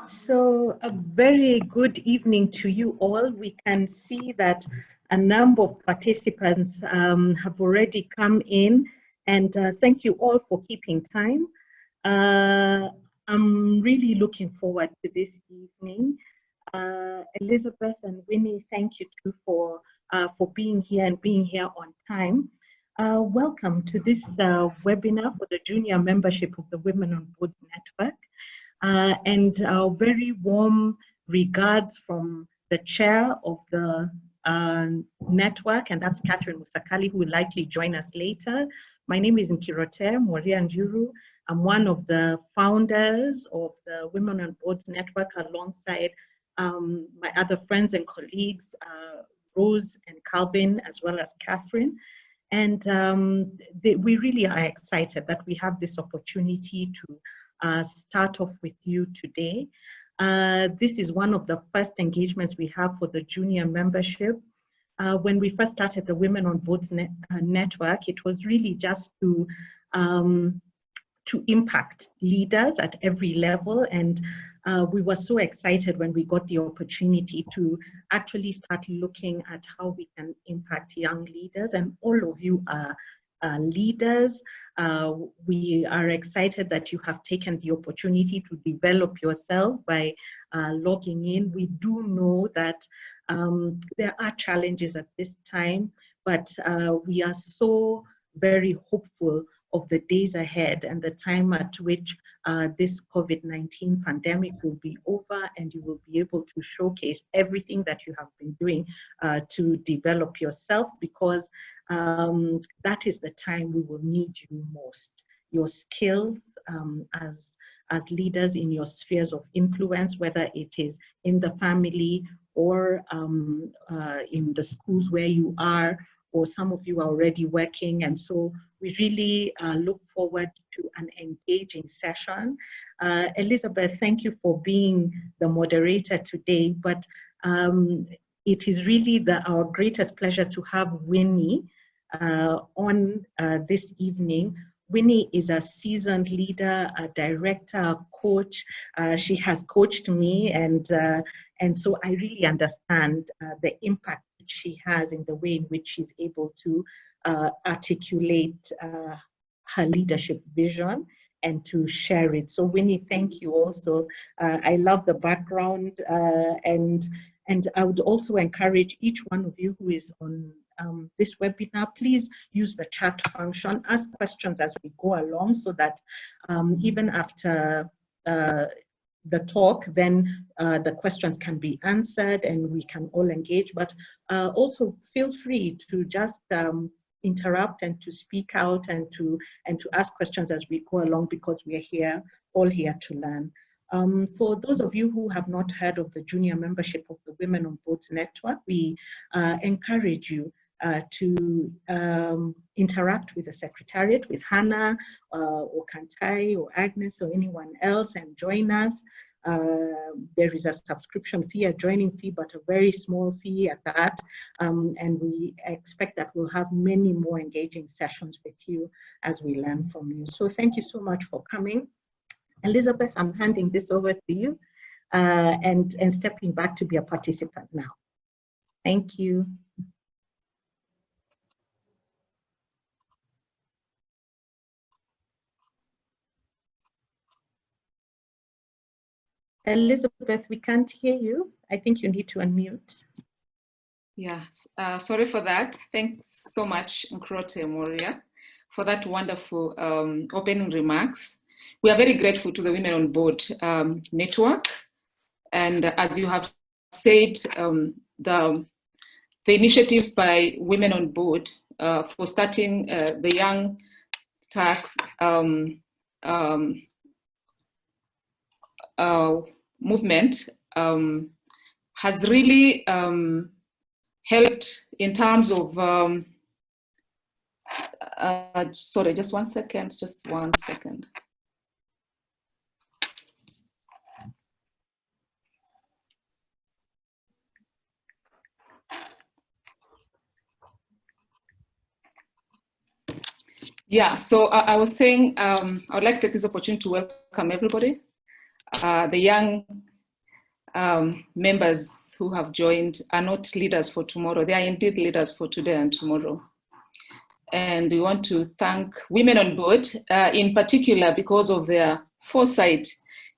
So a very good evening to you all. We can see that a number of participants have already come in, and thank you all for keeping time. I'm really looking forward to this evening. Elizabeth and Winnie, thank you too for being here and being here on time. Welcome to this webinar for the junior membership of the Women on Boards Network. And very warm regards from the chair of the network, and that's Catherine Musakali, who will likely join us later. My name is Nkirote Moria Njuru. I'm one of the founders of the Women on Boards Network alongside my other friends and colleagues, Rose and Calvin, as well as Catherine. And we really are excited that we have this opportunity to start off with you today. This is one of the first engagements we have for the junior membership. When we first started the Women on Boards Network, it was really just to impact leaders at every level. And we were so excited when we got the opportunity to actually start looking at how we can impact young leaders. And all of you are leaders. We are excited that you have taken the opportunity to develop yourselves by logging in. We do know that there are challenges at this time, but we are so very hopeful of the days ahead and the time at which this COVID-19 pandemic will be over, and you will be able to showcase everything that you have been doing to develop yourself, because that is the time we will need you most. Your skills as leaders in your spheres of influence, whether it is in the family or in the schools where you are, or some of you are already working. And so we really look forward to an engaging session. Elizabeth, thank you for being the moderator today, but it is really our greatest pleasure to have Winnie on this evening. Winnie is a seasoned leader, a director, a coach. She has coached me, and so I really understand the impact that she has in the way in which she's able to articulate her leadership vision and to share it. So Winnie, thank you also. I love the background, and I would also encourage each one of you who is on this webinar, please use the chat function, ask questions as we go along, so that even after the talk, then the questions can be answered and we can all engage. But also feel free to just interrupt and to speak out and to ask questions as we go along, because we are all here to learn. For those of you who have not heard of the junior membership of the Women on Boards Network, we encourage you to interact with the Secretariat, with Hannah or Kantai or Agnes or anyone else, and join us. There is a subscription fee, a joining fee, but a very small fee at that. And we expect that we'll have many more engaging sessions with you as we learn from you. So thank you so much for coming. Elizabeth, I'm handing this over to you and stepping back to be a participant now. Thank you. Elizabeth, we can't hear you. I think you need to unmute. Yeah, sorry for that. Thanks so much, Nkrote Moria, for that wonderful opening remarks. We are very grateful to the Women on Board network. And as you have said, the initiatives by Women on Board for starting the Young Tax movement has really helped in terms of, sorry, just one second. Yeah, so I was saying I would like to take this opportunity to welcome everybody. The young members who have joined are not leaders for tomorrow. They are indeed leaders for today and tomorrow. And we want to thank Women on Board, in particular because of their foresight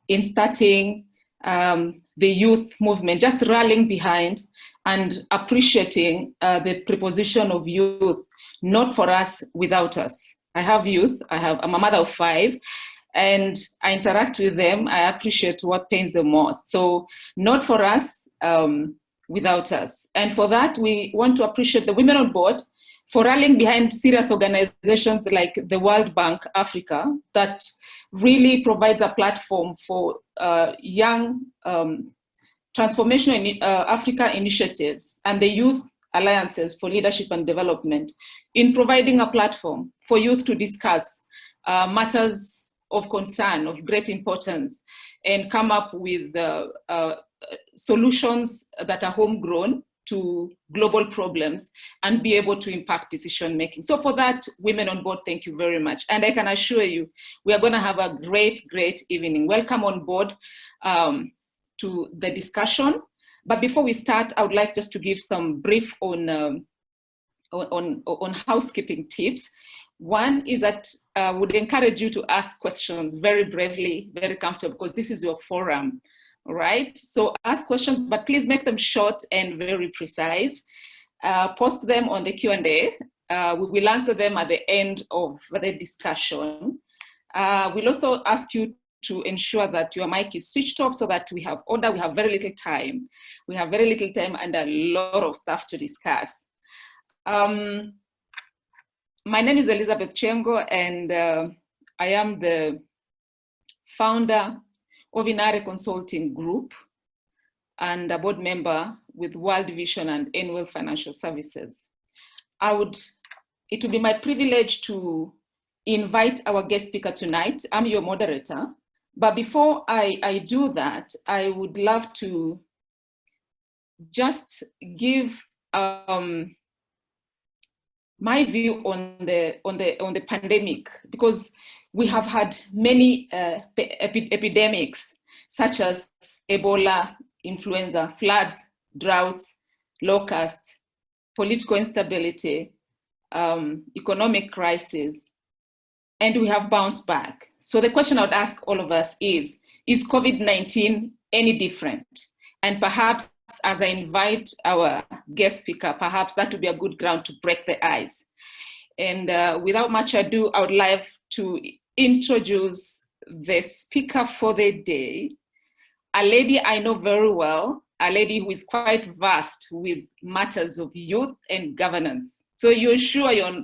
in starting the youth movement, just rallying behind and appreciating the preposition of youth, not for us, without us. I have youth, I'm a mother of 5, and I interact with them. I appreciate what pains them most. So not for us, without us. And for that, we want to appreciate the Women on Board for rallying behind serious organizations like the World Bank Africa that really provides a platform for young transformational Africa initiatives and the youth alliances for leadership and development in providing a platform for youth to discuss matters of concern, of great importance, and come up with solutions that are homegrown to global problems and be able to impact decision making. So for that, Women on Board, thank you very much. And I can assure you, we are going to have a great, great evening. Welcome on board to the discussion. But before we start, I would like just to give some brief on housekeeping tips. One is that I would encourage you to ask questions very bravely, very comfortable, because this is your forum. Right, so ask questions, but please make them short and very precise. Post them on the Q&A. We will answer them at the end of the discussion. We'll also ask you to ensure that your mic is switched off so that we have order. We have very little time. We have very little time and a lot of stuff to discuss. My name is Elizabeth Kyengo, and I am the founder of Inare Consulting Group and a board member with World Vision and Annual Financial Services. It would be my privilege to invite our guest speaker tonight. I'm your moderator, but before I do that, I would love to just give my view on the pandemic, because we have had many epidemics such as Ebola, influenza, floods, droughts, locusts, political instability, economic crisis, and we have bounced back. So the question I would ask all of us is COVID-19 any different? And perhaps as I invite our guest speaker, perhaps that would be a good ground to break the ice. And without much ado, I would like to introduce the speaker for the day, a lady I know very well, a lady who is quite vast with matters of youth and governance. So you're sure you're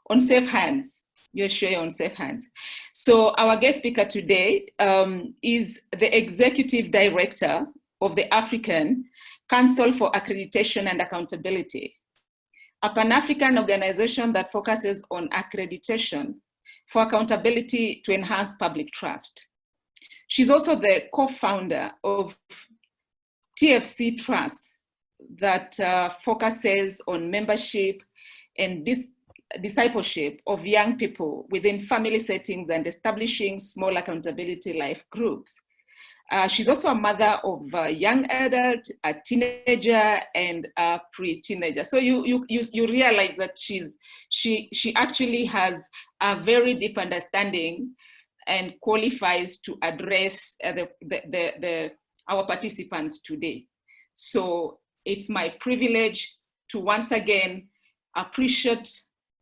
on safe hands. You're sure you're on safe hands. So our guest speaker today is the Executive Director of the African Council for Accreditation and Accountability, a Pan-African organization that focuses on accreditation for accountability to enhance public trust. She's also the co-founder of TFC Trust that focuses on membership and discipleship of young people within family settings and establishing small accountability life groups. She's also a mother of a young adult, a teenager, and a pre-teenager. So you realize that she actually has a very deep understanding and qualifies to address our participants today. So it's my privilege to once again appreciate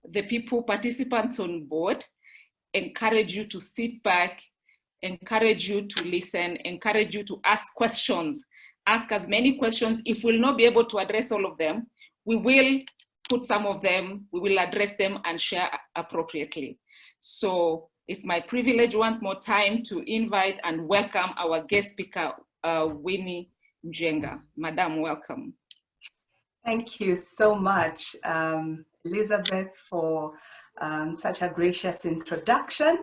the participants on board, encourage you to sit back, encourage you to listen, encourage you to ask questions. Ask as many questions. If we'll not be able to address all of them, we will put some of them, we will address them and share appropriately. So it's my privilege once more time to invite and welcome our guest speaker, Winnie Njenga. Madam, welcome. Thank you so much, Elizabeth, for such a gracious introduction.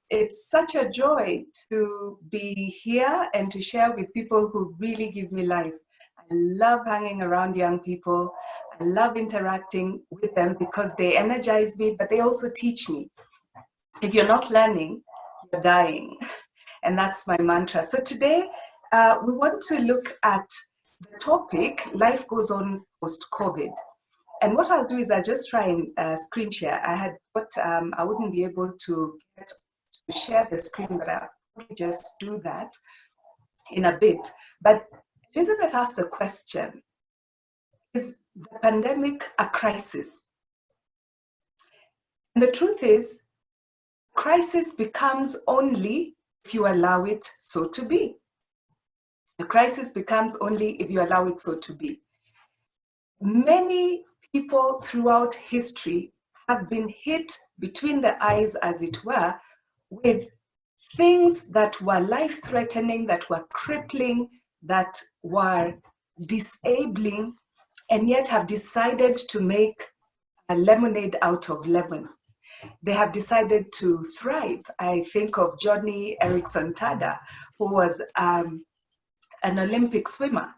It's such a joy to be here and to share with people who really give me life. I love hanging around young people. I love interacting with them because they energize me, but they also teach me. If you're not learning, you're dying. And that's my mantra. So today, we want to look at the topic, life goes on post-COVID. And what I'll do is I'll just try and screen share. I had thought I wouldn't be able to share the screen, but I'll just do that in a bit. But Elizabeth asked the question, is the pandemic a crisis? And the truth is, crisis becomes only if you allow it so to be. The crisis becomes only if you allow it so to be. Many people throughout history have been hit between the eyes, as it were, with things that were life-threatening, that were crippling, that were disabling, and yet have decided to make a lemonade out of lemon. They have decided to thrive. I think of Johnny Erickson Tada, who was an Olympic swimmer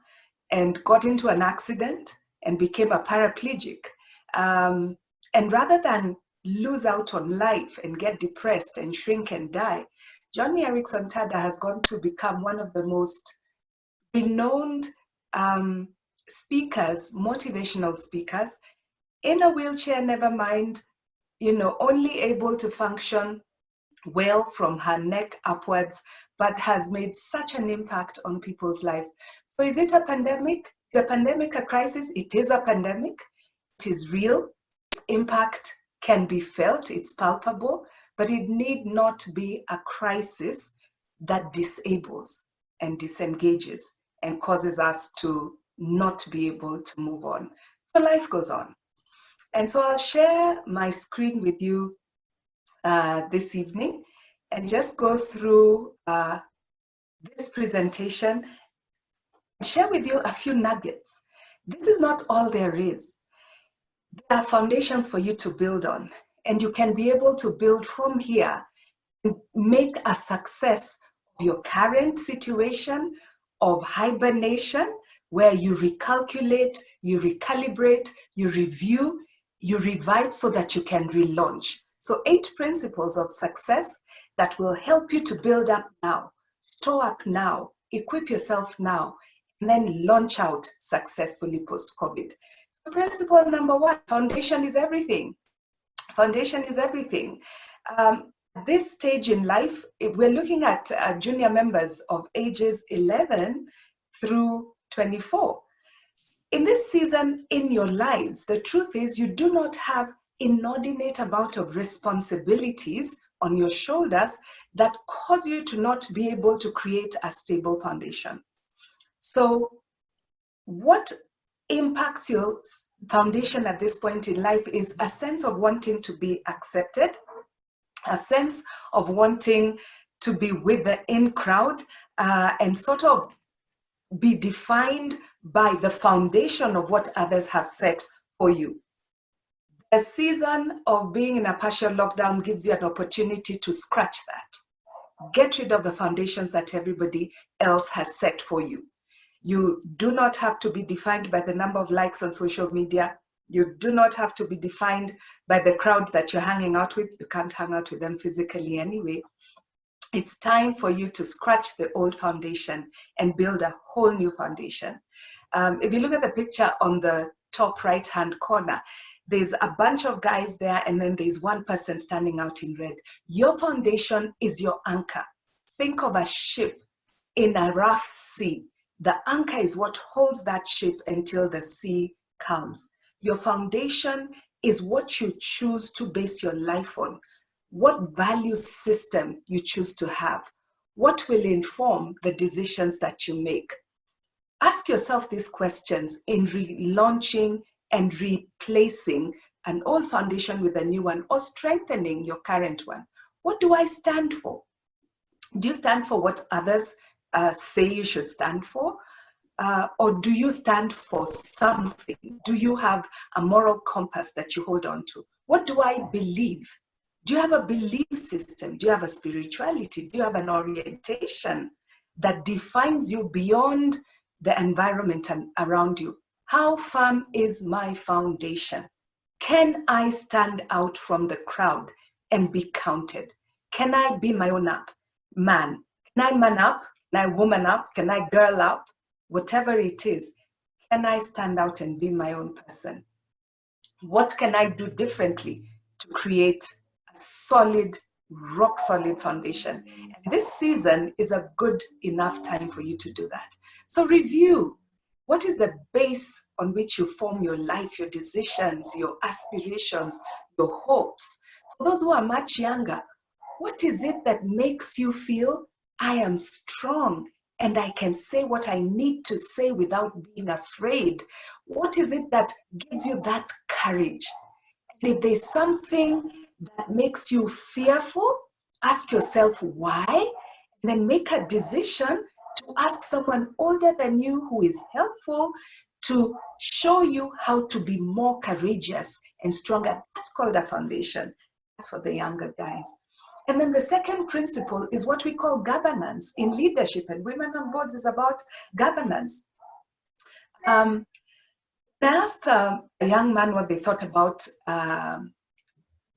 and got into an accident and became a paraplegic. And rather than lose out on life and get depressed and shrink and die, Johnny Erickson Tada has gone to become one of the most renowned speakers, motivational speakers, in a wheelchair, never mind, only able to function well from her neck upwards, but has made such an impact on people's lives. So is it a pandemic? Is the pandemic a crisis? It is a pandemic. It is real. Its impact can be felt. It's palpable, but it need not be a crisis that disables and disengages and causes us to not be able to move on. So life goes on. And so I'll share my screen with you this evening and just go through this presentation and share with you a few nuggets. This is not all there is. There are foundations for you to build on, and you can be able to build from here and make a success of your current situation of hibernation, where you recalculate, you recalibrate, you review, you revive so that you can relaunch. So 8 principles of success that will help you to build up now, store up now, equip yourself now, and then launch out successfully post-COVID. So principle number 1, foundation is everything. Foundation is everything. At this stage in life, if we're looking at junior members of ages 11 through 24. In this season in your lives, the truth is you do not have inordinate amount of responsibilities on your shoulders that cause you to not be able to create a stable foundation. So what impacts your foundation at this point in life is a sense of wanting to be accepted, a sense of wanting to be with the in crowd and sort of be defined by the foundation of what others have set for you. A season of being in a partial lockdown gives you an opportunity to scratch that. Get rid of the foundations that everybody else has set for you. You do not have to be defined by the number of likes on social media. You do not have to be defined by the crowd that you're hanging out with. You can't hang out with them physically anyway. It's time for you to scratch the old foundation and build a whole new foundation. If you look at the picture on the top right-hand corner, there's a bunch of guys there, and then there's one person standing out in red. Your foundation is your anchor. Think of a ship in a rough sea. The anchor is what holds that ship until the sea calms. Your foundation is what you choose to base your life on. What value system you choose to have. What will inform the decisions that you make. Ask yourself these questions in relaunching and replacing an old foundation with a new one, or strengthening your current one. What do I stand for? Do you stand for what others say you should stand for? Or do you stand for something? Do you have a moral compass that you hold on to? What do I believe? Do you have a belief system? Do you have a spirituality? Do you have an orientation that defines you beyond the environment around you? How firm is my foundation? Can I stand out from the crowd and be counted? Can I be my own man? Can I man up? Can I woman up? Can I girl up? Whatever it is, can I stand out and be my own person? What can I do differently to create a solid, rock solid foundation? And this season is a good enough time for you to do that. So review. What is the base on which you form your life, your decisions, your aspirations, your hopes? For those who are much younger, what is it that makes you feel I am strong and I can say what I need to say without being afraid? What is it that gives you that courage? And if there's something that makes you fearful, ask yourself why, and then make a decision to ask someone older than you who is helpful to show you how to be more courageous and stronger. That's called a foundation. That's for the younger guys. And then the second principle is what we call governance in leadership, and Women on Boards is about governance. I asked a young man what they thought about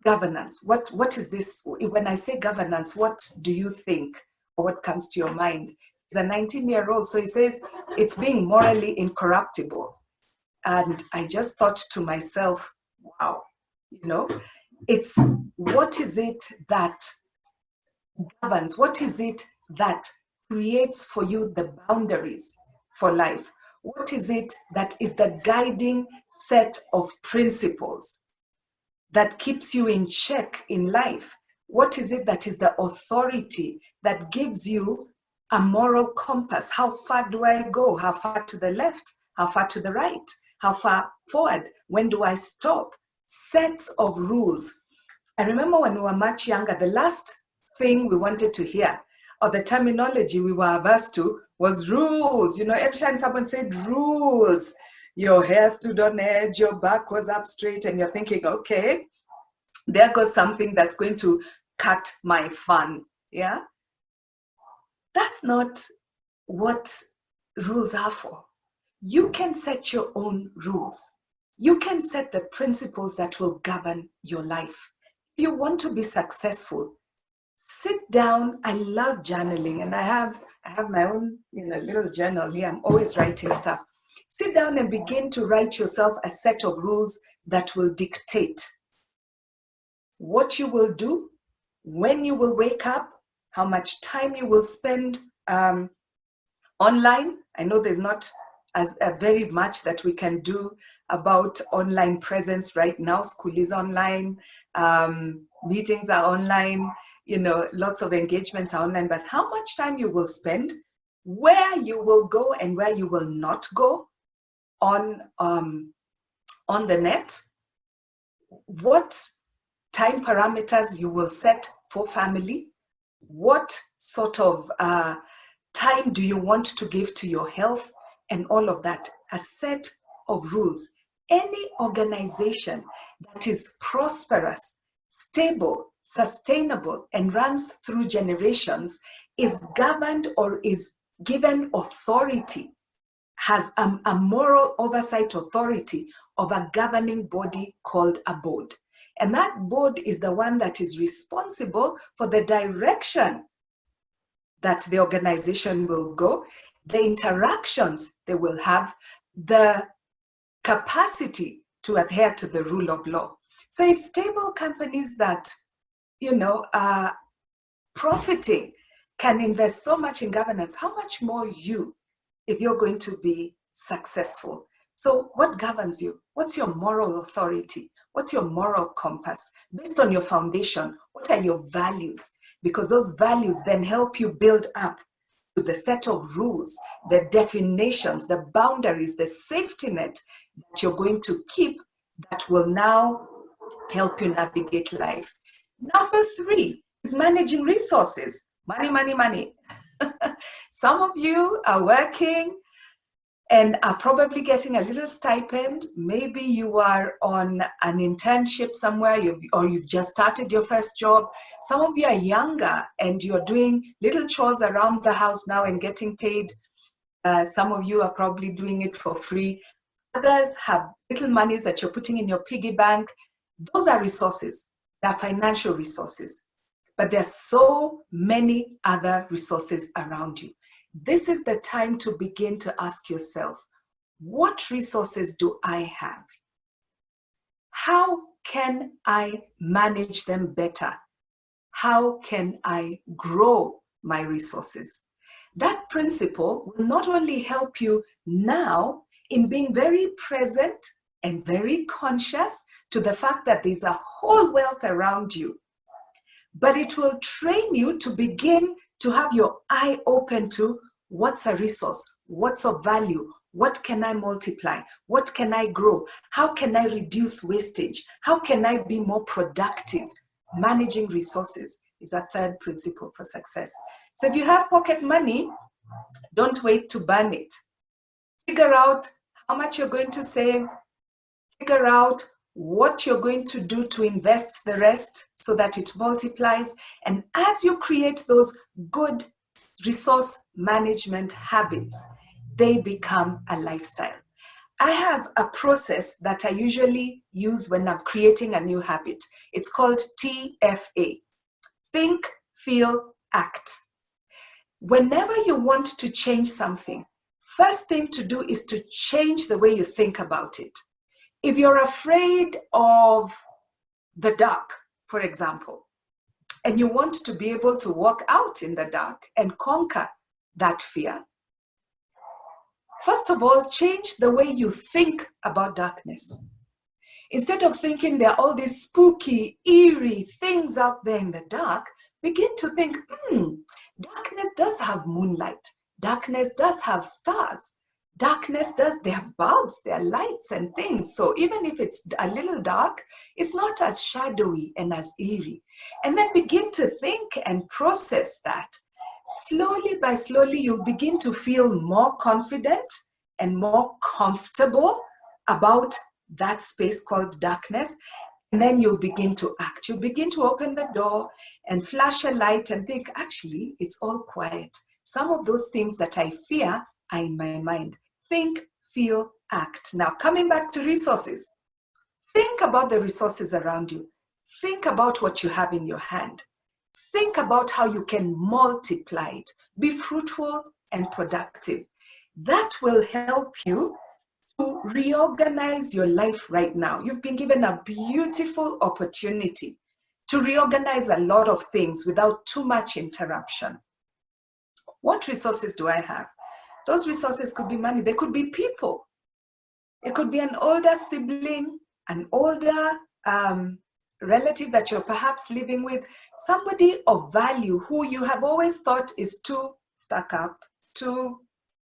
governance. What is this? When I say governance, what do you think, or what comes to your mind? He's a 19-year-old, so he says it's being morally incorruptible. And I just thought to myself, wow, it's what is it that governs? What is it that creates for you the boundaries for life? What is it that is the guiding set of principles that keeps you in check in life? What is it that is the authority that gives you a moral compass? How far do I go? How far to the left? How far to the right? How far forward? When do I stop? Sets of rules. I remember when we were much younger, the last thing we wanted to hear, or the terminology we were averse to, was rules. Every time someone said rules, your hair stood on edge, your back was up straight, and you're thinking, okay, there goes something that's going to cut my fun. Yeah? That's not what rules are for. You can set your own rules. You can set the principles that will govern your life. If you want to be successful, sit down. I love journaling, and I have my own little journal here. I'm always writing stuff. Sit down and begin to write yourself a set of rules that will dictate what you will do, when you will wake up, how much time you will spend online. I know there's not very much that we can do about online presence right now. School is online, meetings are online, lots of engagements are online, but how much time you will spend, where you will go and where you will not go on the net, what time parameters you will set for family, what sort of time do you want to give to your health, and all of that. A set of rules. Any organization that is prosperous, stable, sustainable, and runs through generations is governed or is given authority, has a moral oversight authority of a governing body called a board. And that board is the one that is responsible for the direction that the organization will go, the interactions they will have, the capacity to adhere to the rule of law. So if stable companies that, are profiting can invest so much in governance, how much more you, if you're going to be successful? So what governs you? What's your moral authority? What's your moral compass? Based on your foundation, what are your values? Because those values then help you build up to the set of rules, the definitions, the boundaries, the safety net that you're going to keep that will now help you navigate life. Number 3 is managing resources. Money, money, money. Some of you are working and are probably getting a little stipend. Maybe you are on an internship somewhere, or you've just started your first job. Some of you are younger and you're doing little chores around the house now and getting paid. Some of you are probably doing it for free. Others have little monies that you're putting in your piggy bank. Those are resources. there are financial resources, but there are so many other resources around you. This is the time to begin to ask yourself, what resources do I have? How can I manage them better? How can I grow my resources? That principle will not only help you now in being very present and very conscious to the fact that there's a whole wealth around you, but it will train you to begin to have your eye open to what's a resource, what's of value, what can I multiply, what can I grow, how can I reduce wastage, how can I be more productive. Managing resources is a third principle for success. So if you have pocket money, don't wait to burn it. Figure out how much you're going to save, figure out what you're going to do to invest the rest so that it multiplies. And as you create those good resource management habits, they become a lifestyle. I have a process that I usually use when I'm creating a new habit. It's called TFA. Think, feel, act. Whenever you want to change something, first thing to do is to change the way you think about it. If you're afraid of the dark, for example, and you want to be able to walk out in the dark and conquer that fear, first of all, change the way you think about darkness. Instead of thinking there are all these spooky, eerie things out there in the dark, begin to think, darkness does have moonlight. Darkness does have stars. Darkness does, there are bulbs, there are lights and things. So even if it's a little dark, it's not as shadowy and as eerie. And then begin to think and process that. Slowly by slowly, you'll begin to feel more confident and more comfortable about that space called darkness. And then you'll begin to act. You'll begin to open the door and flash a light and think, actually, it's all quiet. Some of those things that I fear are in my mind. Think, feel, act. Now, coming back to resources, think about the resources around you. Think about what you have in your hand. Think about how you can multiply it. Be fruitful and productive. That will help you to reorganize your life right now. You've been given a beautiful opportunity to reorganize a lot of things without too much interruption. What resources do I have? Those resources could be money. They could be people. It could be an older sibling, an older relative that you're perhaps living with, somebody of value who you have always thought is too stuck up, too,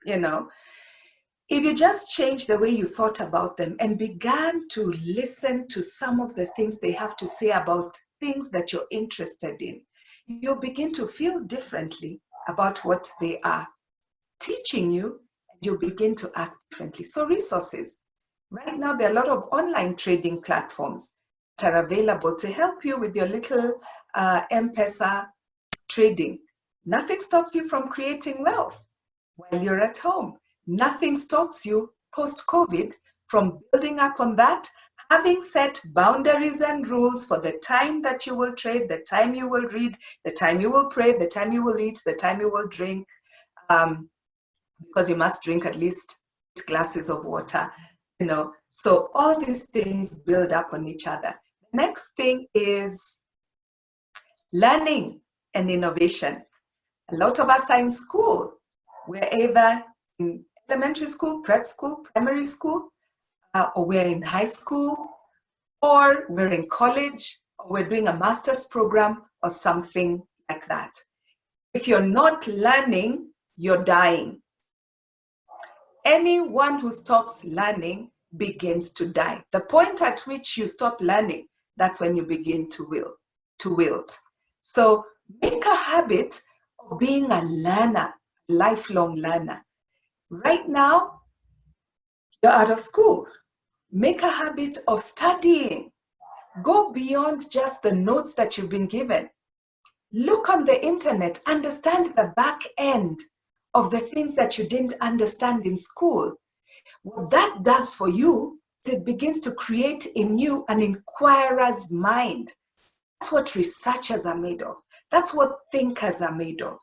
If you just change the way you thought about them and began to listen to some of the things they have to say about things that you're interested in, you'll begin to feel differently about what they are teaching you, and you'll begin to act differently. So resources. Right now, there are a lot of online trading platforms that are available to help you with your little M-Pesa trading. Nothing stops you from creating wealth while you're at home. Nothing stops you post-COVID from building up on that, having set boundaries and rules for the time that you will trade, the time you will read, the time you will pray, the time you will eat, the time you will drink, because you must drink at least 8 glasses of water, So all these things build up on each other. The next thing is learning and innovation. A lot of us are in school. We're either in elementary school, prep school, primary school, or we're in high school, or we're in college, or we're doing a master's program or something like that. If you're not learning, you're dying. Anyone who stops learning begins to die. The point at which you stop learning, that's when you begin to wilt. So make a habit of being a learner, lifelong learner. Right now, you're out of school. Make a habit of studying. Go beyond just the notes that you've been given. Look on the internet, understand the back end of the things that you didn't understand in school. What that does for you is it begins to create in you an inquirer's mind. That's what researchers are made of. That's what thinkers are made of.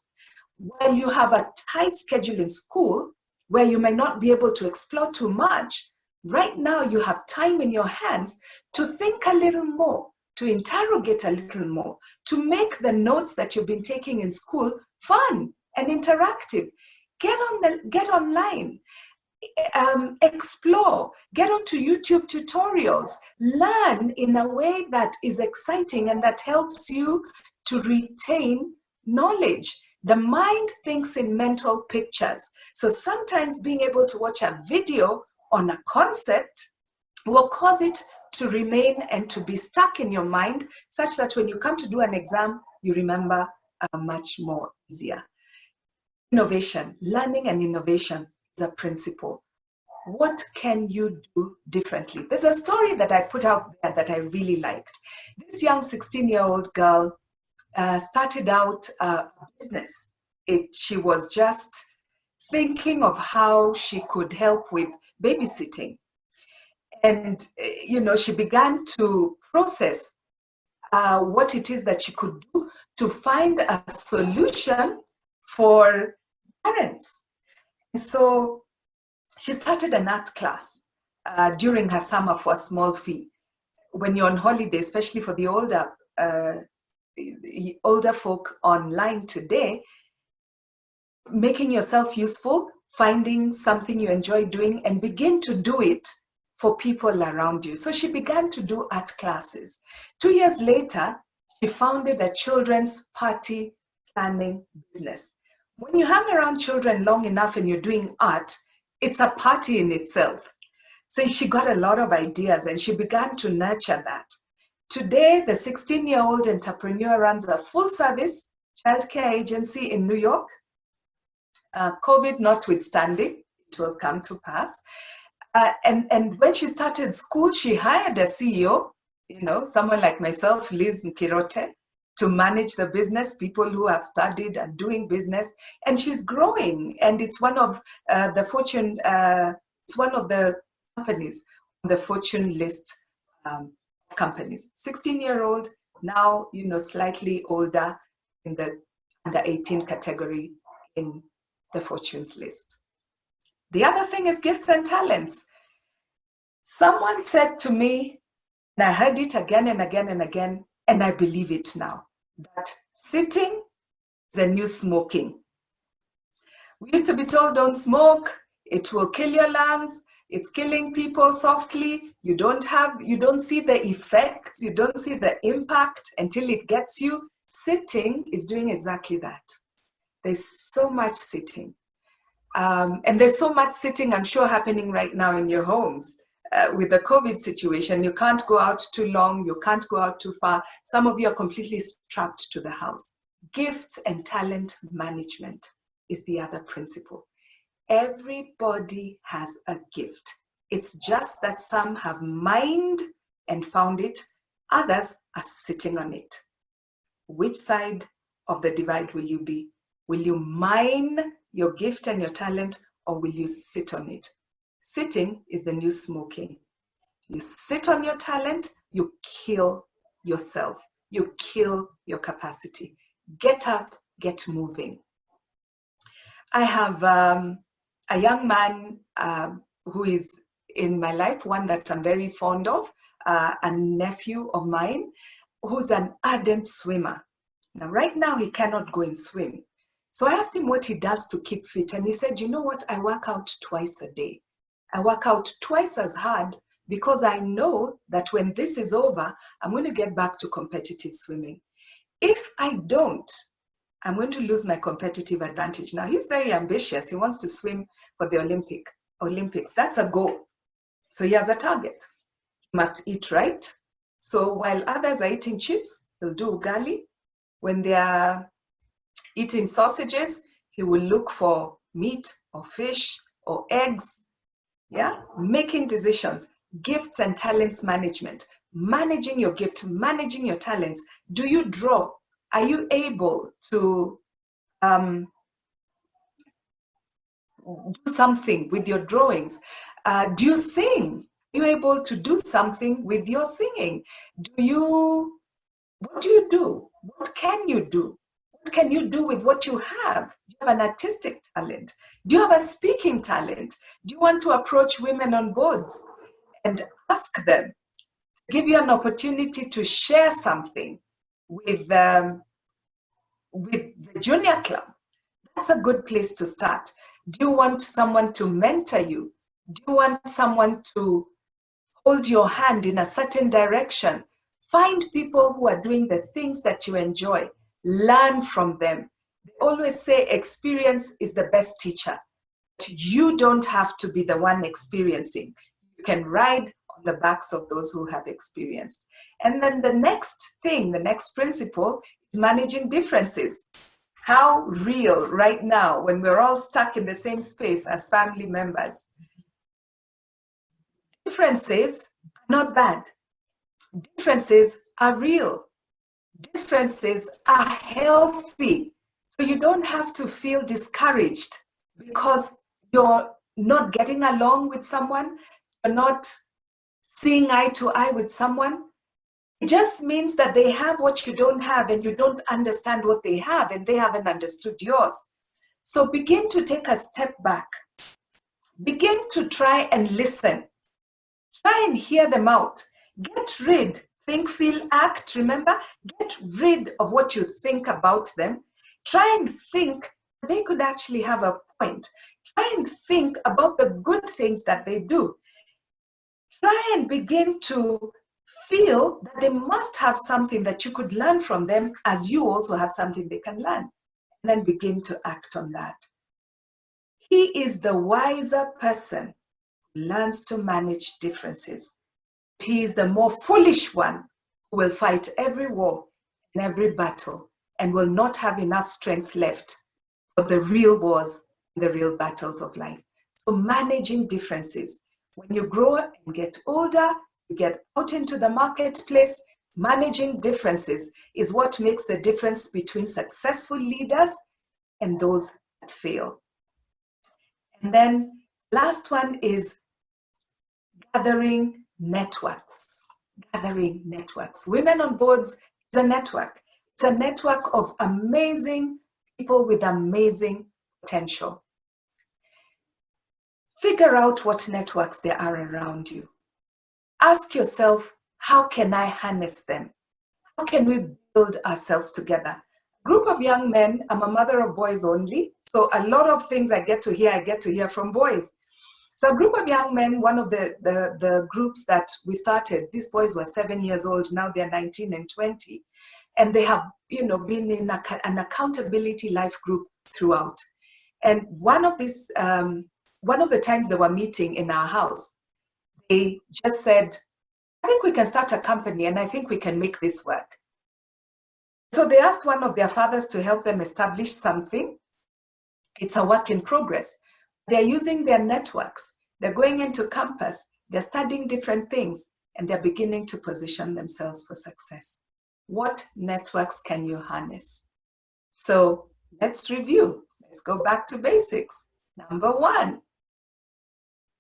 While you have a tight schedule in school where you may not be able to explore too much, right now you have time in your hands to think a little more, to interrogate a little more, to make the notes that you've been taking in school fun and interactive. Get online, explore, get onto YouTube tutorials, learn in a way that is exciting and that helps you to retain knowledge. The mind thinks in mental pictures. So sometimes being able to watch a video on a concept will cause it to remain and to be stuck in your mind, such that when you come to do an exam, you remember much more easier. Innovation, learning and innovation is a principle. What can you do differently? There's a story that I put out there that I really liked. This young 16-year-old girl started out a business. She was just thinking of how she could help with babysitting. And, she began to process what it is that she could do to find a solution for parents. And so she started an art class during her summer for a small fee. When you're on holiday, especially for the older folk online today, making yourself useful, finding something you enjoy doing, and begin to do it for people around you. So she began to do art classes. 2 years later, she founded a children's party planning business. When you hang around children long enough and you're doing art, it's a party in itself. So she got a lot of ideas and she began to nurture that. Today, the 16-year-old entrepreneur runs a full-service childcare agency in New York. COVID notwithstanding, it will come to pass. And when she started school, she hired a CEO, someone like myself, Liz Nkirote, to manage the business, people who have studied and doing business, and she's growing. And it's one of the Fortune, it's one of the companies on the Fortune list companies. 16-year-old, now, slightly older in the under 18 category in the Fortune's list. The other thing is gifts and talents. Someone said to me, and I heard it again and again and again, and I believe it now, that sitting is the new smoking. We used to be told, don't smoke, it will kill your lungs, it's killing people softly, you don't see the effects, you don't see the impact until it gets you. Sitting is doing exactly that. There's so much sitting. And there's so much sitting, I'm sure, happening right now in your homes. With the COVID situation, you can't go out too long, you can't go out too far. Some of you are completely strapped to the house. Gifts and talent management is the other principle. Everybody has a gift. It's just that some have mined and found it, others are sitting on it. Which side of the divide will you be? Will you mine your gift and your talent, or will you sit on it? Sitting is the new smoking. You sit on your talent, you kill yourself. You kill your capacity. Get up, get moving. I have a young man who is in my life, one that I'm very fond of, a nephew of mine, who's an ardent swimmer. Now, right now, he cannot go and swim. So I asked him what he does to keep fit. And he said, you know what? I work out twice a day. I work out twice as hard because I know that when this is over, I'm going to get back to competitive swimming. If I don't, I'm going to lose my competitive advantage. Now, he's very ambitious. He wants to swim for the Olympics. That's a goal. So he has a target. He must eat right. So while others are eating chips, he'll do ugali. When they are eating sausages, he will look for meat or fish or eggs. Yeah, making decisions, gifts and talents management, managing your gift, managing your talents. Do you draw? Are you able to do something with your drawings? Do you sing? Are you able to do something with your singing? Do you What do you do? What can you do? What can you do with what you have? Do you have an artistic talent? Do you have a speaking talent? Do you want to approach women on boards and ask them, give you an opportunity to share something with the junior club? That's a good place to start. Do you want someone to mentor you? Do you want someone to hold your hand in a certain direction? Find people who are doing the things that you enjoy. Learn from them. They always say experience is the best teacher. You don't have to be the one experiencing. You can ride on the backs of those who have experienced. And then the next thing, the next principle is managing differences. How real right now, when we're all stuck in the same space as family members. Differences are not bad. Differences are real. Differences are healthy. So you don't have to feel discouraged because you're not getting along with someone, you're not seeing eye to eye with someone. It just means that they have what you don't have and you don't understand what they have and they haven't understood yours. So begin to take a step back. Begin to try and listen. Try and hear them out. Get rid, think, feel, act, remember? Get rid of what you think about them. Try and think they could actually have a point. Try and think about the good things that they do. Try and begin to feel that they must have something that you could learn from them as you also have something they can learn. And then begin to act on that. He is the wiser person who learns to manage differences. He is the more foolish one who will fight every war and every battle and will not have enough strength left for the real wars and the real battles of life. So managing differences. When you grow and get older, you get out into the marketplace, managing differences is what makes the difference between successful leaders and those that fail. And then last one is gathering networks. Gathering networks. Women on Boards is a network. It's a network of amazing people with amazing potential. Figure out what networks there are around you. Ask yourself, how can I harness them? How can we build ourselves together? Group of young men, I'm a mother of boys only, so a lot of things I get to hear from boys. So a group of young men, one of the groups that we started, these boys were 7 years old, now they're 19 and 20. And they have, been in an accountability life group throughout. And one of the times they were meeting in our house, they just said, I think we can start a company and I think we can make this work. So they asked one of their fathers to help them establish something. It's a work in progress. They're using their networks. They're going into campus. They're studying different things and they're beginning to position themselves for success. What networks can you harness? So let's review. Let's go back to basics. Number 1,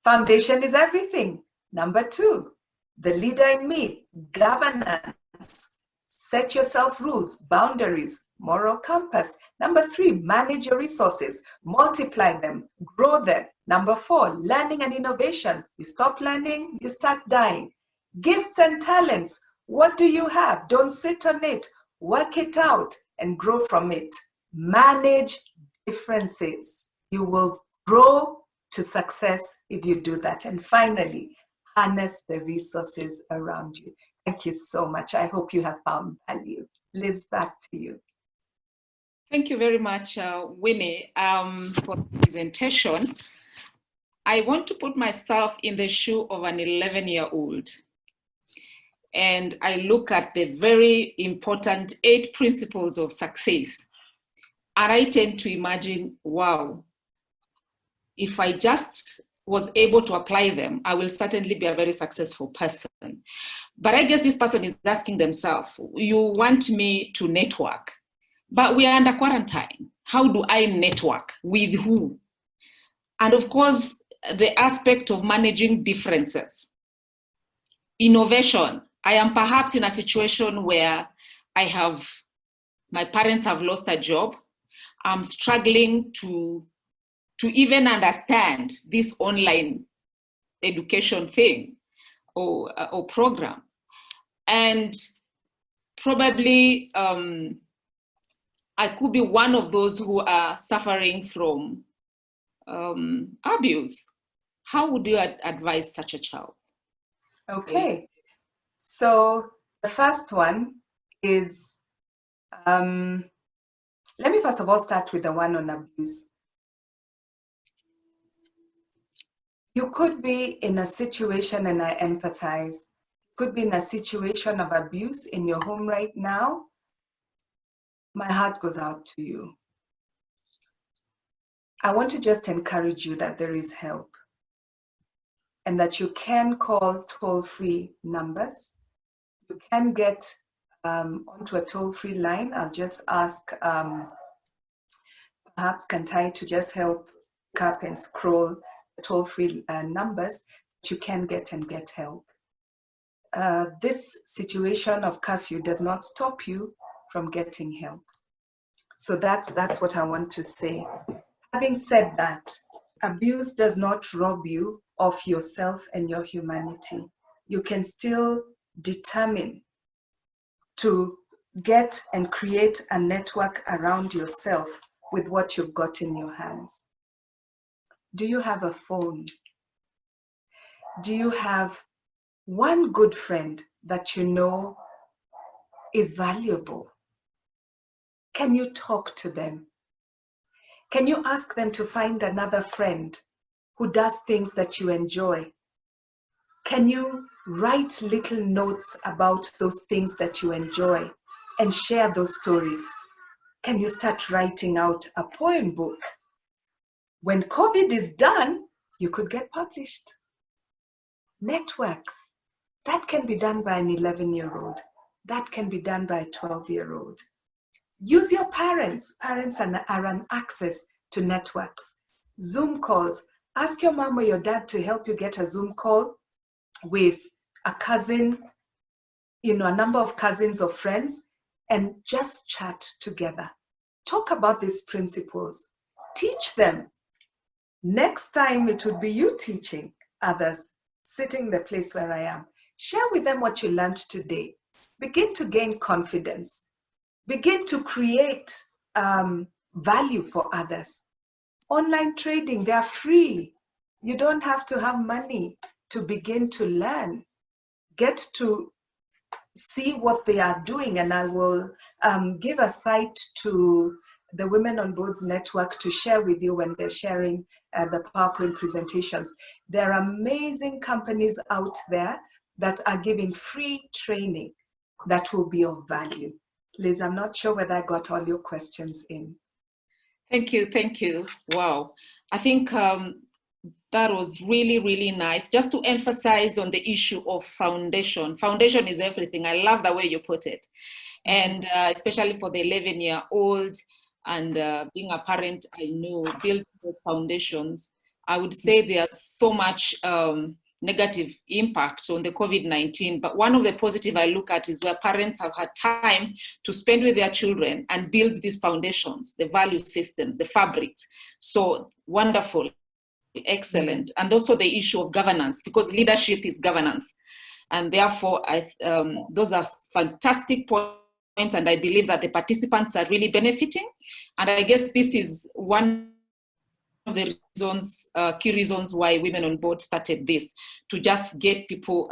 foundation is everything. Number 2, the leader in me, governance. Set yourself rules, boundaries, moral compass. Number 3, manage your resources, multiply them, grow them. Number 4, learning and innovation. You stop learning, you start dying. Gifts and talents. What do you have? Don't sit on it. Work it out and grow from it. Manage differences. You will grow to success if you do that. And finally, harness the resources around you. Thank you so much. I hope you have found value. Liz, back to you. Thank you very much, Winnie, for the presentation. I want to put myself in the shoe of an 11-year-old. And I look at the very important 8 principles of success. And I tend to imagine, wow, if I just was able to apply them, I will certainly be a very successful person. But I guess this person is asking themselves, you want me to network, but we are under quarantine. How do I network? With who? And of course, the aspect of managing differences. Innovation. I am perhaps in a situation where my parents have lost a job. I'm struggling to even understand this online education thing or program. And probably I could be one of those who are suffering from abuse. How would you advise such a child? Okay, so the first one is, let me first of all start with the one on abuse. You could be in a situation, and I empathize, could be in a situation of abuse in your home right now. My heart goes out to you. I want to just encourage you that there is help and that you can call toll-free numbers. You can get onto a toll-free line. I'll just ask perhaps Kantai to just help pick up and scroll the toll-free numbers that you can get and get help. This situation of curfew does not stop you from getting help. So that's what I want to say. Having said that, abuse does not rob you of yourself and your humanity. You can still determine to get and create a network around yourself with what you've got in your hands. Do you have a phone? Do you have one good friend that you know is valuable? Can you talk to them? Can you ask them to find another friend who does things that you enjoy? Can you write little notes about those things that you enjoy and share those stories? Can you start writing out a poem book? When COVID is done, you could get published. Networks, that can be done by an 11-year-old. That can be done by a 12-year-old. Use your parents. Parents are an access to networks. Zoom calls. Ask your mom or your dad to help you get a Zoom call with a cousin, a number of cousins or friends, and just chat together. Talk about these principles. Teach them. Next time it would be you teaching others, sitting in the place where I am. Share with them what you learned today. Begin to gain confidence. Begin to create value for others. Online trading, they're free. You don't have to have money to begin to learn. Get to see what they are doing, and I will give a site to the Women on Boards Network to share with you when they're sharing the PowerPoint presentations. There are amazing companies out there that are giving free training that will be of value. Liz, I'm not sure whether I got all your questions in. Thank you. Wow. I think that was really, really nice. Just to emphasize on the issue of foundation. Foundation is everything. I love the way you put it. And especially for the 11-year-old and being a parent, I know, building those foundations, I would say there's so much negative impact on the COVID-19, but one of the positive I look at is where parents have had time to spend with their children and build these foundations, the value systems, the fabrics. So wonderful, excellent. And also the issue of governance, because leadership is governance. And therefore, those are fantastic points, and I believe that the participants are really benefiting. And I guess this is one of the reasons, key reasons why Women on Board started this, to just get people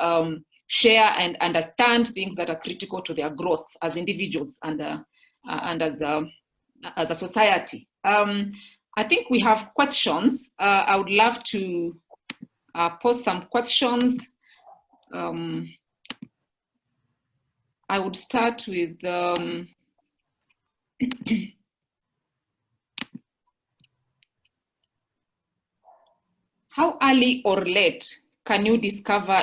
share and understand things that are critical to their growth as individuals and as a society. I think we have questions. I would love to pose some questions. I would start with how early or late can you discover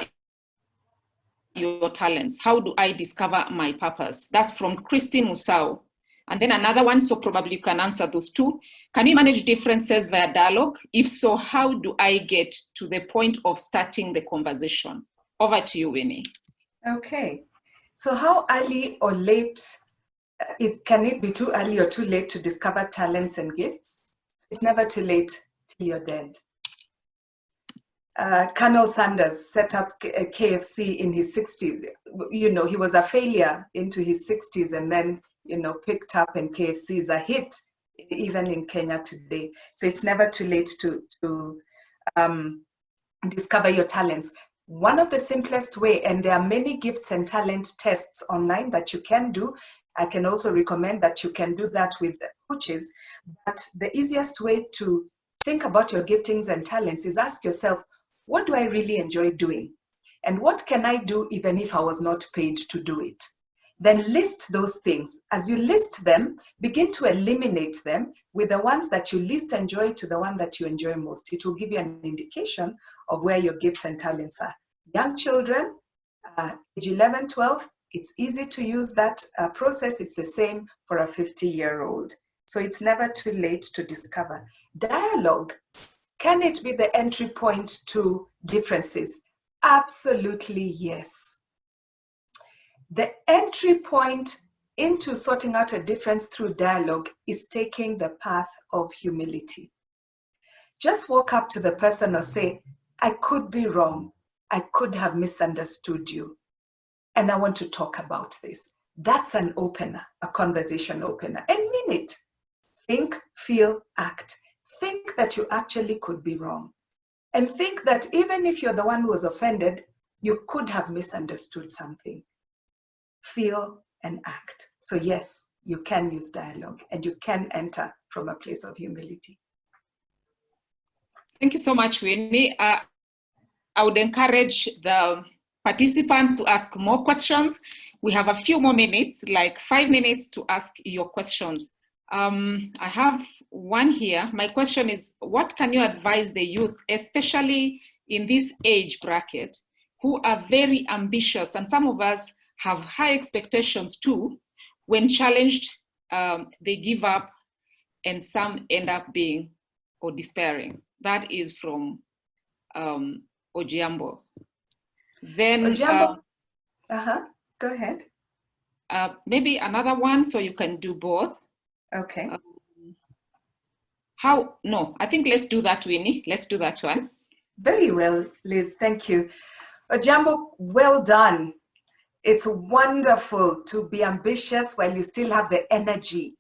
your talents? How do I discover my purpose? That's from Christine Musau. And then another one, so probably you can answer those two. Can you manage differences via dialogue? If so, how do I get to the point of starting the conversation? Over to you, Winnie. Okay. So how early or late Can it be too early or too late to discover talents and gifts? It's never too late till you're dead. Colonel Sanders set up KFC in his 60s. You know, he was a failure into his 60s and then, you know, picked up, and KFC is a hit even in Kenya today. So it's never too late to discover your talents. One of the simplest way, and there are many gifts and talent tests online that you can do. I can also recommend that you can do that with coaches. But the easiest way to think about your giftings and talents is ask yourself, what do I really enjoy doing? And what can I do even if I was not paid to do it? Then list those things. As you list them, begin to eliminate them with the ones that you least enjoy to the one that you enjoy most. It will give you an indication of where your gifts and talents are. Young children, age 11, 12, it's easy to use that process. It's the same for a 50-year-old. So it's never too late to discover. Dialogue, can it be the entry point to differences? Absolutely yes. The entry point into sorting out a difference through dialogue is taking the path of humility. Just walk up to the person or say, I could be wrong. I could have misunderstood you. And I want to talk about this. That's an opener, a conversation opener. And mean it. Think, feel, act. Think that you actually could be wrong. And think that even if you're the one who was offended, you could have misunderstood something. Feel and act. So yes, you can use dialogue and you can enter from a place of humility. Thank you so much, Winnie. I would encourage the participants to ask more questions. We have a few more minutes, like 5 minutes to ask your questions. I have one here. My question is, what can you advise the youth, especially in this age bracket, who are very ambitious, and some of us have high expectations too? When challenged, they give up, and some end up being or despairing. That is from Ojiambo. Then Ojiambo, go ahead. Maybe another one, so you can do both. Okay. No, I think let's do that, Winnie. Let's do that one. Very well, Liz. Thank you. Ojiambo, well done. It's wonderful to be ambitious while you still have the energy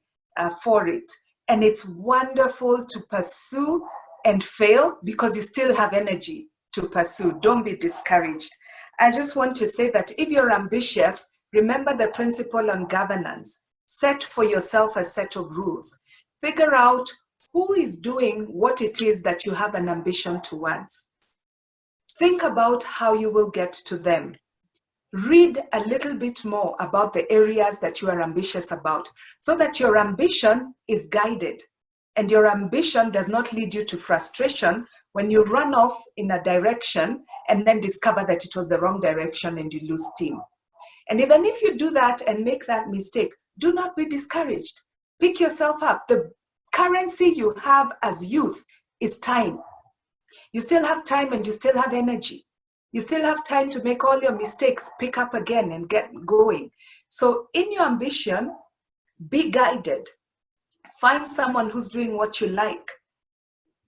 for it. And it's wonderful to pursue and fail because you still have energy to pursue. Don't be discouraged. I just want to say that if you're ambitious, remember the principle on governance. Set for yourself a set of rules. Figure out who is doing what it is that you have an ambition towards. Think about how you will get to them. Read a little bit more about the areas that you are ambitious about so that your ambition is guided and your ambition does not lead you to frustration when you run off in a direction and then discover that it was the wrong direction and you lose steam. And even if you do that and make that mistake, do not be discouraged. Pick yourself up. The currency you have as youth is time. You still have time and you still have energy. You still have time to make all your mistakes, pick up again and get going. So in your ambition, be guided. Find someone who's doing what you like.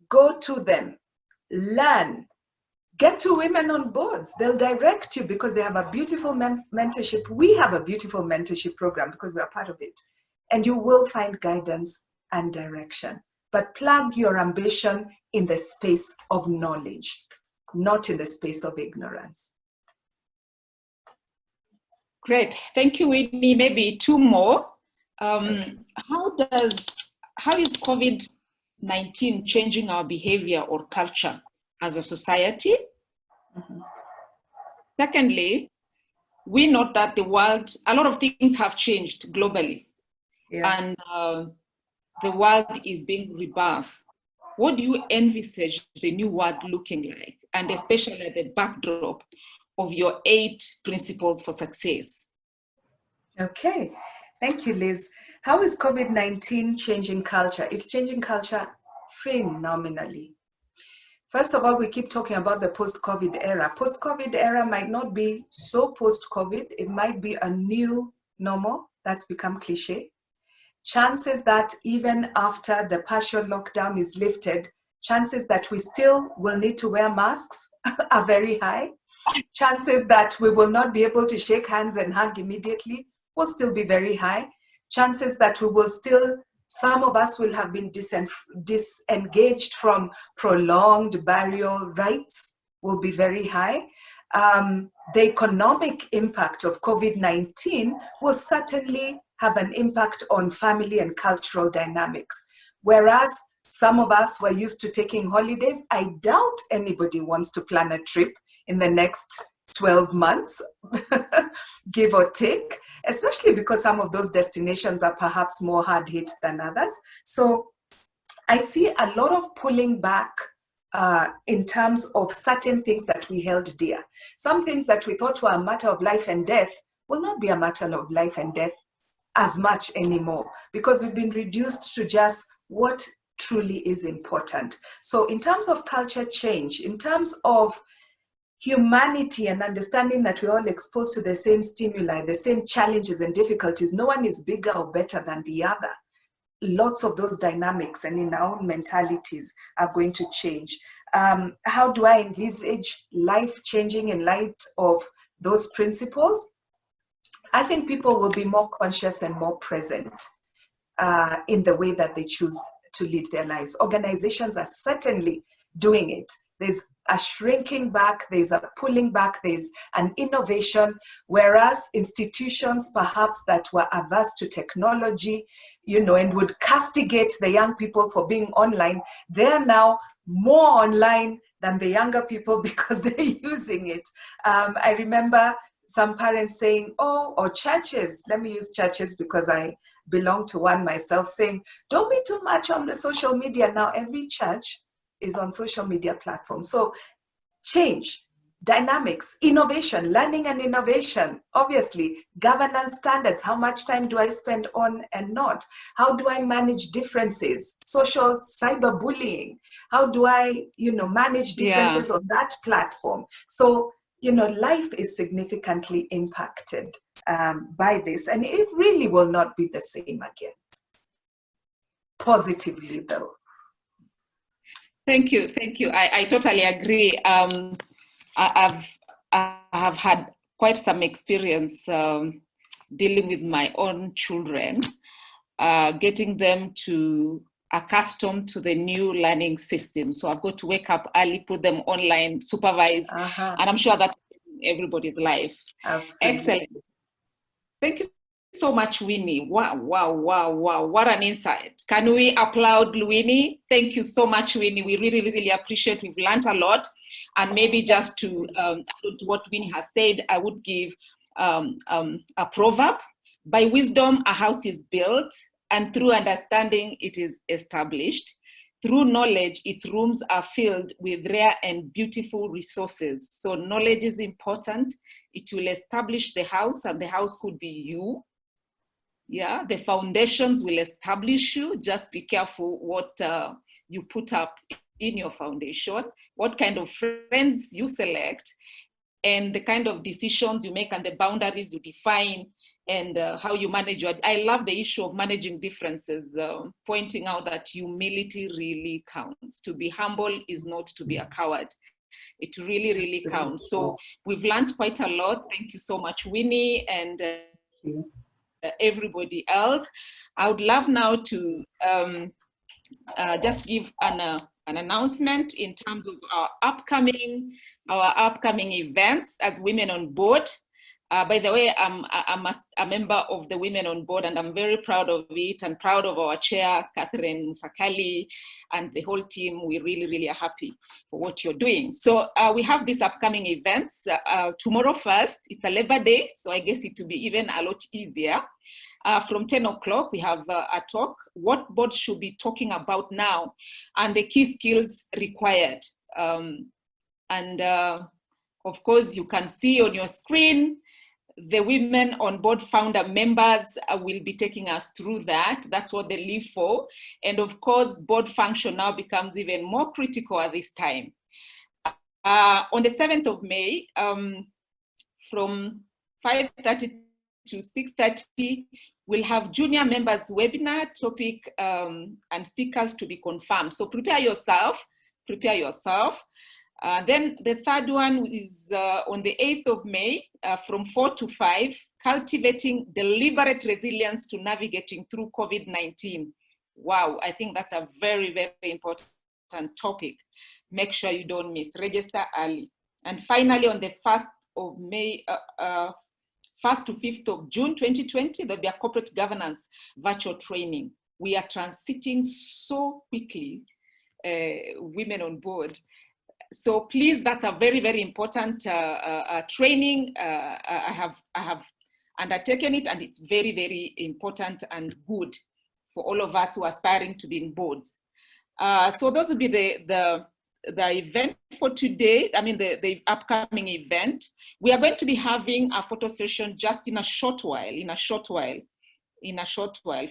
Go to them. Learn. Get to women on boards. They'll direct you because they have a beautiful mentorship. We have a beautiful mentorship program because we are part of it. And you will find guidance and direction. But plug your ambition in the space of knowledge, not in the space of ignorance. Great. Thank you, Winnie. Maybe two more. Okay. How is COVID-19 changing our behavior or culture as a society? Mm-hmm. Secondly, we know that the world, a lot of things have changed globally. Yeah. And the world is being rebirthed. What do you envisage the new world looking like? And especially at the backdrop of your 8 principles for success. Okay, thank you, Liz. How is COVID-19 changing culture? It's changing culture phenomenally. First of all, we keep talking about the post-COVID era. Post-COVID era might not be so post-COVID. It might be a new normal that's become cliche. Chances that even after the partial lockdown is lifted, chances that we still will need to wear masks are very high. Chances that we will not be able to shake hands and hug immediately will still be very high. Chances that we will still, some of us will have been disengaged from prolonged burial rites will be very high. The economic impact of COVID-19 will certainly have an impact on family and cultural dynamics. Whereas some of us were used to taking holidays, I doubt anybody wants to plan a trip in the next 12 months, give or take, especially because some of those destinations are perhaps more hard hit than others. So I see a lot of pulling back in terms of certain things that we held dear. Some things that we thought were a matter of life and death will not be a matter of life and death as much anymore, because we've been reduced to just what truly is important. So in terms of culture change, in terms of humanity and understanding that we're all exposed to the same stimuli, the same challenges and difficulties, no one is bigger or better than the other. Lots of those dynamics and in our own mentalities are going to change. How do I envisage life changing in light of those principles? I think people will be more conscious and more present in the way that they choose to lead their lives. Organizations are certainly doing it. There's a shrinking back, there's a pulling back, there's an innovation, whereas institutions perhaps that were averse to technology, and would castigate the young people for being online, they're now more online than the younger people because they're using it. I remember some parents saying, or churches, let me use churches because I belong to one myself, saying, don't be too much on the social media. Now every church is on social media platforms. So change, dynamics, innovation, learning and innovation, obviously, governance standards, how much time do I spend on and not? How do I manage differences? Social cyberbullying, how do I, manage differences on that platform? So, life is significantly impacted by this, and it really will not be the same again. Positively, though. Thank you. I totally agree. I have had quite some experience dealing with my own children, getting them to accustomed to the new learning system. So I've got to wake up early, put them online, supervise, and I'm sure that's everybody's life. Absolutely. Excellent. Thank you so much, Winnie. Wow, what an insight. Can we applaud Winnie? Thank you so much, Winnie. We really appreciate. We've learned a lot. And maybe just to add to what Winnie has said, I would give a proverb. By wisdom, a house is built, and through understanding, it is established. Through knowledge, its rooms are filled with rare and beautiful resources. So knowledge is important. It will establish the house, and the house could be you. Yeah, the foundations will establish you. Just be careful what you put up in your foundation, what kind of friends you select, and the kind of decisions you make and the boundaries you define, and how you manage your. I love the issue of managing differences, pointing out that humility really counts. To be humble is not to be a coward. It really counts. So we've learned quite a lot. Thank you so much, Winnie, and everybody else. I would love now to just give an announcement in terms of our upcoming events as Women on Board. By the way, I'm a member of the Women on Board, and I'm very proud of it and proud of our chair, Catherine Musakali, and the whole team. We really are happy for what you're doing. So we have these upcoming events. Tomorrow first, it's a Labor Day, so I guess it will be even a lot easier. From 10 o'clock, we have a talk, what boards should be talking about now, and the key skills required. Of course, you can see on your screen, the Women on Board founder members will be taking us through that. That's what they live for. And of course, board function now becomes even more critical at this time. On the 7th of May, from 5:30 to 6:30, we'll have junior members webinar topic and speakers to be confirmed. So prepare yourself, prepare yourself. Then the third one is on the 8th of May from 4 to 5, cultivating deliberate resilience to navigating through COVID-19. Wow, I think that's a very, very important topic. Make sure you don't miss, register early. And finally, on the 1st of May, 1st to 5th of June 2020, there'll be a corporate governance virtual training. We are transiting so quickly, women on board. So please, that's a very, very important training. I have undertaken it, and it's very, very important and good for all of us who are aspiring to be in boards. So those will be the event for today. I mean, the upcoming event. We are going to be having a photo session just in a short while,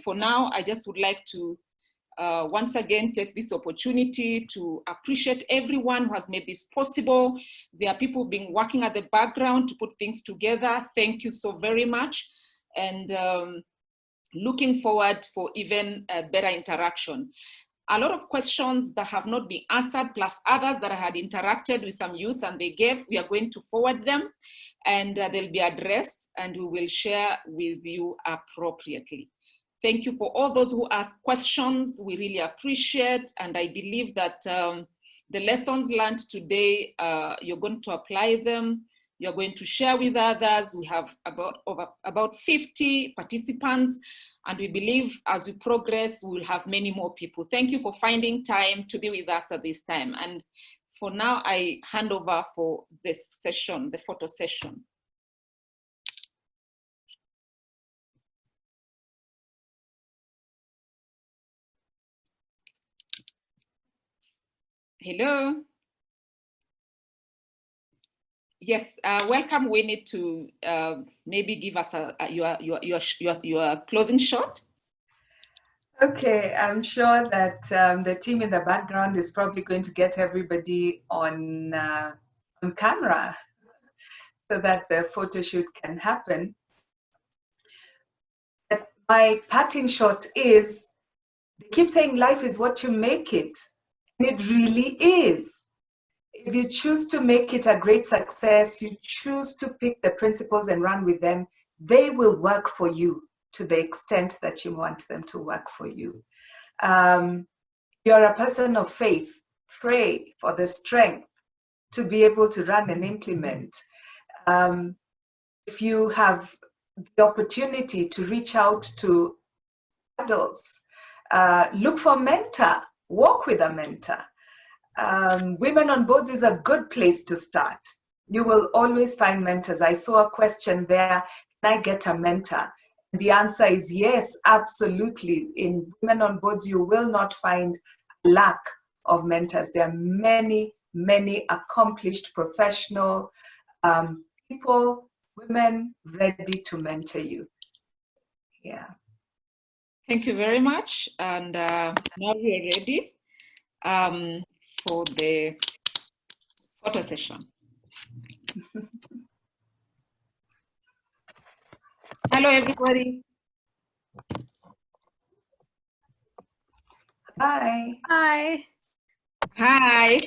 For now, I just would like to once again take this opportunity to appreciate everyone who has made this possible. There are people who've been working at the background to put things together. Thank you so very much. And looking forward for even better interaction. A lot of questions that have not been answered, plus others that I had interacted with some youth and they gave, we are going to forward them, and they'll be addressed, and we will share with you appropriately. Thank you for all those who asked questions. We really appreciate, and I believe that the lessons learned today, you're going to apply them. You're going to share with others. We have about 50 participants, and we believe as we progress, we'll have many more people. Thank you for finding time to be with us at this time. And for now, I hand over for this session, the photo session. Hello. Yes, welcome Winnie to maybe give us your closing shot. Okay, I'm sure that the team in the background is probably going to get everybody on camera so that the photo shoot can happen. But my parting shot is, they keep saying life is what you make it, and it really is. If you choose to make it a great success, you choose to pick the principles and run with them, they will work for you to the extent that you want them to work for you. You're a person of faith. Pray for the strength to be able to run and implement. If you have the opportunity to reach out to adults, look for a mentor, walk with a mentor. Women on Boards is a good place to start. You will always find mentors. I saw a question there, can I get a mentor? And the answer is yes, absolutely. In Women on Boards, you will not find a lack of mentors. There are many, many accomplished professional people, women ready to mentor you. Yeah. Thank you very much. And now we are ready for the photo session. Hello, everybody. Hi. Hi. Hi.